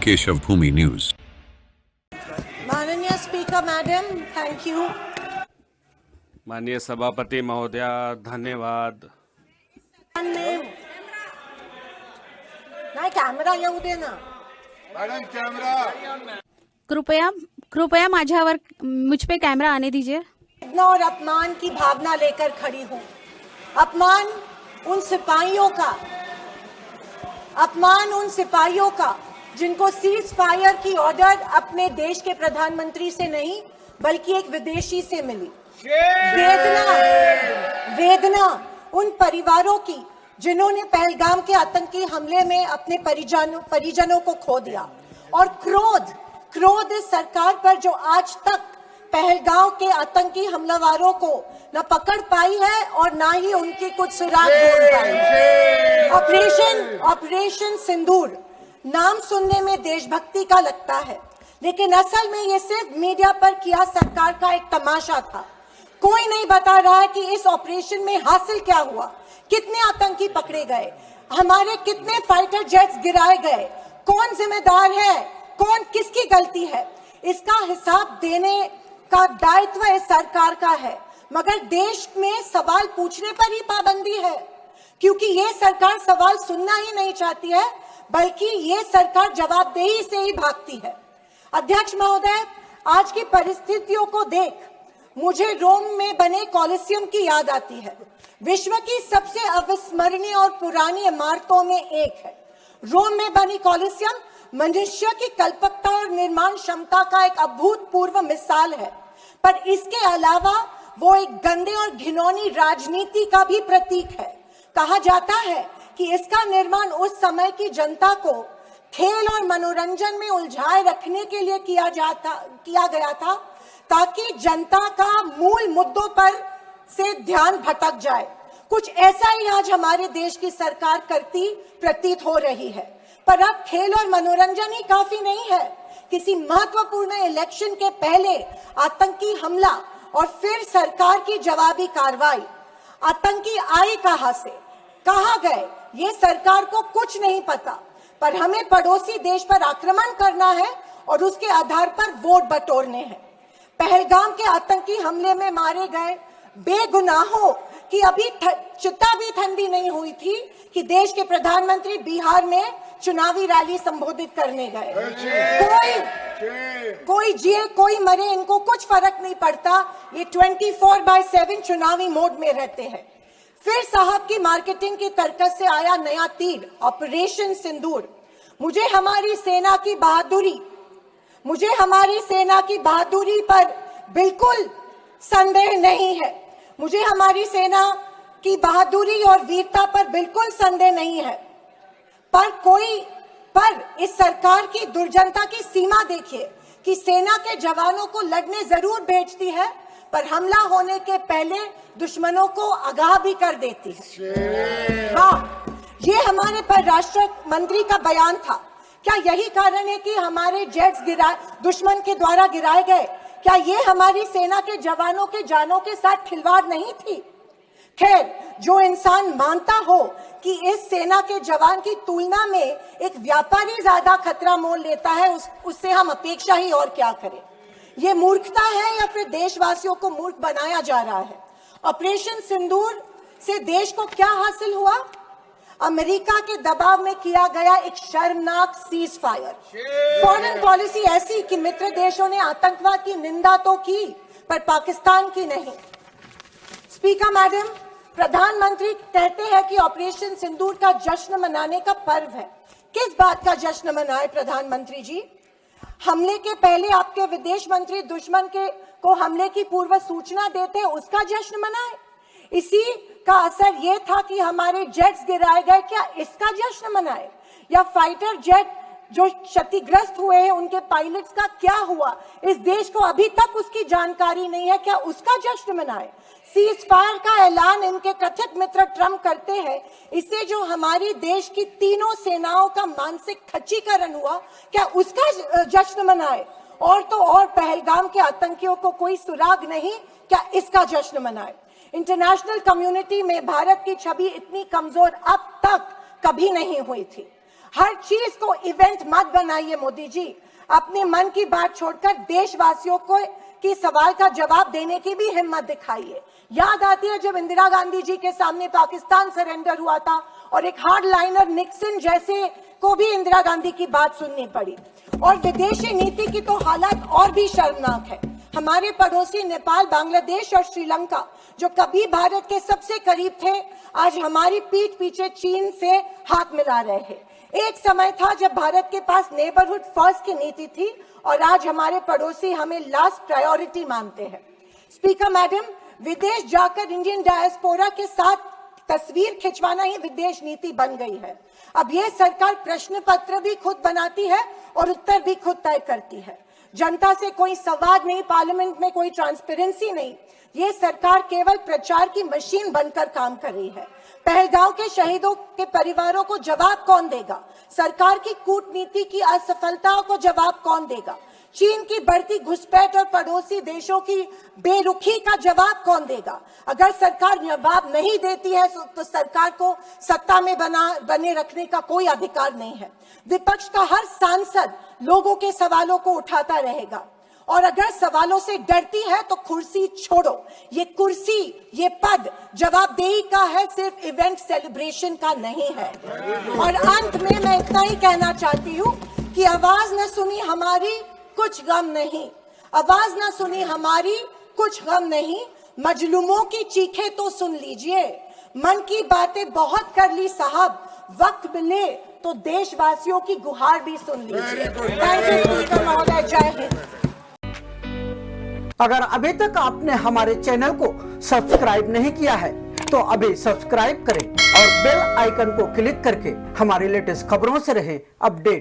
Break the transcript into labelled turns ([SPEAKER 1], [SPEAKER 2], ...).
[SPEAKER 1] केशव, भूमि news.
[SPEAKER 2] माननीय speaker madam, thank you.
[SPEAKER 3] माननीय सभापति महोदया, धन्यवाद।
[SPEAKER 2] नाही, कॅमेरा येऊ दे ना
[SPEAKER 4] मैडम, कैमरा।
[SPEAKER 5] कृपया माझ्यावर मुझ पे कैमरा आने दीजिए।
[SPEAKER 2] और अपमान की भावना लेकर खड़ी हूँ। अपमान उन सिपाहियों का जिनको सीज फायर की ऑर्डर अपने देश के प्रधानमंत्री से नहीं बल्कि एक विदेशी से मिली। वेदना उन परिवारों की जिन्होंने पहलगाम के आतंकी हमले में अपने परिजनों को खो दिया, और क्रोध इस सरकार पर जो आज तक पहलगाम के आतंकी हमलावरों को न पकड़ पाई है और ना ही उनकी कुछ सुराग ढूंढ पाई है। ऑपरेशन सिंदूर नाम सुनने में देशभक्ति का लगता है, लेकिन असल में ये सिर्फ मीडिया पर किया सरकार का एक तमाशा था। कोई नहीं बता रहा है कि इस ऑपरेशन में हासिल क्या हुआ, कितने आतंकी पकड़े गए, हमारे कितने फाइटर जेट्स गिराए गए, कौन जिम्मेदार है, कौन किसकी गलती है। इसका हिसाब देने का दायित्व इस सरकार का है, मगर देश में सवाल पूछने पर ही पाबंदी है, क्योंकि ये सरकार सवाल सुनना ही नहीं चाहती है, बल्कि ये सरकार जवाबदेही से ही भागती है। अध्यक्ष महोदय, आज की परिस्थितियों को देख मुझे रोम में बने कॉलिसियम की याद आती है। विश्व की सबसे अविस्मरणीय और पुरानी इमारतों में एक है। रोम में बनी कॉलिसियम मनुष्य की कल्पकता और निर्माण क्षमता का एक अभूतपूर्व मिसाल है, पर इसके अलावा वो एक गंदे और घिनौनी राजनीति का भी प्रतीक है। कहा जाता है कि इसका निर्माण उस समय की जनता को खेल और मनोरंजन में उलझाए रखने के लिए किया गया था, ताकि जनता का मूल मुद्दों पर से ध्यान भटक जाए। कुछ ऐसा ही आज हमारे देश की सरकार करती प्रतीत हो रही है। पर अब खेल और मनोरंजन ही काफी नहीं है। किसी महत्वपूर्ण इलेक्शन के पहले आतंकी हमला और फिर सरकार की जवाबी कार्रवाई। आतंकी आए कहां से, कहां गए, ये सरकार को कुछ नहीं पता, पर हमें पड़ोसी देश पर आक्रमण करना है और उसके आधार पर वोट बटोरने हैं। पहलगाम के आतंकी हमले में मारे गए बेगुनाहों की अभी चिता भी ठंडी नहीं हुई थी कि देश के प्रधानमंत्री बिहार में चुनावी रैली संबोधित करने गए। कोई जिए कोई मरे, इनको कुछ फर्क नहीं पड़ता। ये 24/7 चुनावी मोड में रहते हैं। फिर साहब की मार्केटिंग की तरकस से आया नया तीर, ऑपरेशन सिंदूर। मुझे हमारी सेना की बहादुरी पर बिल्कुल संदेह नहीं है। मुझे हमारी सेना की बहादुरी और वीरता पर बिल्कुल संदेह नहीं है, पर इस सरकार की दुर्जनता की सीमा देखिए कि सेना के जवानों को लड़ने जरूर भेजती है, पर हमला होने के पहले दुश्मनों को आगाह भी कर देती है। हाँ, ये हमारे परराष्ट्र मंत्री का बयान था। क्या यही कारण है कि हमारे जेट्स दुश्मन के द्वारा गिराए गए? क्या ये हमारी सेना के जवानों के जानों के साथ खिलवाड़ नहीं थी? खैर, जो इंसान मानता हो कि इस सेना के जवान की तुलना में एक व्यापारी ज्यादा खतरा मोल लेता है, उससे हम अपेक्षा ही और क्या करें। ये मूर्खता है या फिर देशवासियों को मूर्ख बनाया जा रहा है? ऑपरेशन सिंदूर से देश को क्या हासिल हुआ? अमेरिका के दबाव में किया गया एक शर्मनाक सीज फायर। फॉरेन पॉलिसी ऐसी कि मित्र देशों ने आतंकवाद की निंदा तो की, पर पाकिस्तान की नहीं। स्पीकर मैडम, प्रधानमंत्री कहते हैं कि ऑपरेशन सिंदूर का जश्न मनाने का पर्व है। किस बात का जश्न मनाए प्रधानमंत्री जी? हमले के पहले आपके विदेश मंत्री दुश्मन को हमले की पूर्व सूचना देते, उसका जश्न मनाए? इसी का असर ये था कि हमारे जेट्स गिराए गए, क्या इसका जश्न मनाए? या फाइटर जेट जो क्षतिग्रस्त हुए हैं उनके पायलट्स का क्या हुआ? इस देश को अभी तक उसकी जानकारी नहीं है, क्या उसका जश्न मनाए? सीज फायर का ऐलान इनके कथित मित्र ट्रंप करते हैं, इससे जो हमारी देश की तीनों सेनाओं का मानसिक खच्चीकरण हुआ, क्या उसका जश्न मनाए? और तो और पहलगाम के आतंकियों को कोई सुराग नहीं, क्या इसका जश्न मनाए? इंटरनेशनल कम्युनिटी में भारत की छवि इतनी कमजोर अब तक कभी नहीं हुई थी। हर चीज को इवेंट मत बनाइए मोदी जी। अपने मन की बात छोड़कर देशवासियों को की सवाल का जवाब देने की भी हिम्मत दिखाइए। याद आती है जब इंदिरा गांधी जी के सामने पाकिस्तान सरेंडर हुआ था और एक हार्ड लाइनर निक्सन जैसे को भी इंदिरा गांधी की बात सुननी पड़ी। और विदेशी नीति की तो हालत और भी शर्मनाक है। हमारे पड़ोसी नेपाल, बांग्लादेश और श्रीलंका जो कभी भारत के सबसे करीब थे, आज हमारी पीठ पीछे चीन से हाथ मिला रहे हैं। एक समय था जब भारत के पास नेबरहुड फर्स्ट की नीति थी और आज हमारे पड़ोसी हमें लास्ट प्रायोरिटी मानते हैं। स्पीकर मैडम, विदेश जाकर इंडियन डायस्पोरा के साथ तस्वीर खिंचवाना ही विदेश नीति बन गई है। अब ये सरकार प्रश्न पत्र भी खुद बनाती है और उत्तर भी खुद तय करती है। जनता से कोई संवाद नहीं, पार्लियामेंट में कोई ट्रांसपेरेंसी नहीं। ये सरकार केवल प्रचार की मशीन बनकर काम कर रही है। पहलगांव के शहीदों के परिवारों को जवाब कौन देगा? सरकार की कूटनीति की असफलताओं को जवाब कौन देगा? चीन की बढ़ती घुसपैठ और पड़ोसी देशों की बेरुखी का जवाब कौन देगा? अगर सरकार जवाब नहीं देती है तो सरकार को सत्ता में बने रखने का कोई अधिकार नहीं है। विपक्ष का हर सांसद लोगों के सवालों को उठाता रहेगा और अगर सवालों से डरती है तो कुर्सी छोड़ो। ये कुर्सी, ये पद जवाबदेही का है, सिर्फ इवेंट सेलिब्रेशन का नहीं है। और अंत में मैं इतना ही कहना चाहती हूँ कि आवाज न सुनी हमारी कुछ गम नहीं, आवाज ना सुनी हमारी कुछ गम नहीं, मजलूमों की चीखें तो सुन लीजिए। मन की बातें बहुत कर ली साहब, वक्त मिले तो देशवासियों की गुहार भी सुन लीजिए। थैंक यू स्पीकर महोदय, जय हिंद।
[SPEAKER 1] अगर अभी तक आपने हमारे चैनल को सब्सक्राइब नहीं किया है तो अभी सब्सक्राइब करें और बेल आइकन को क्लिक करके हमारी लेटेस्ट खबरों से रहें अपडेट।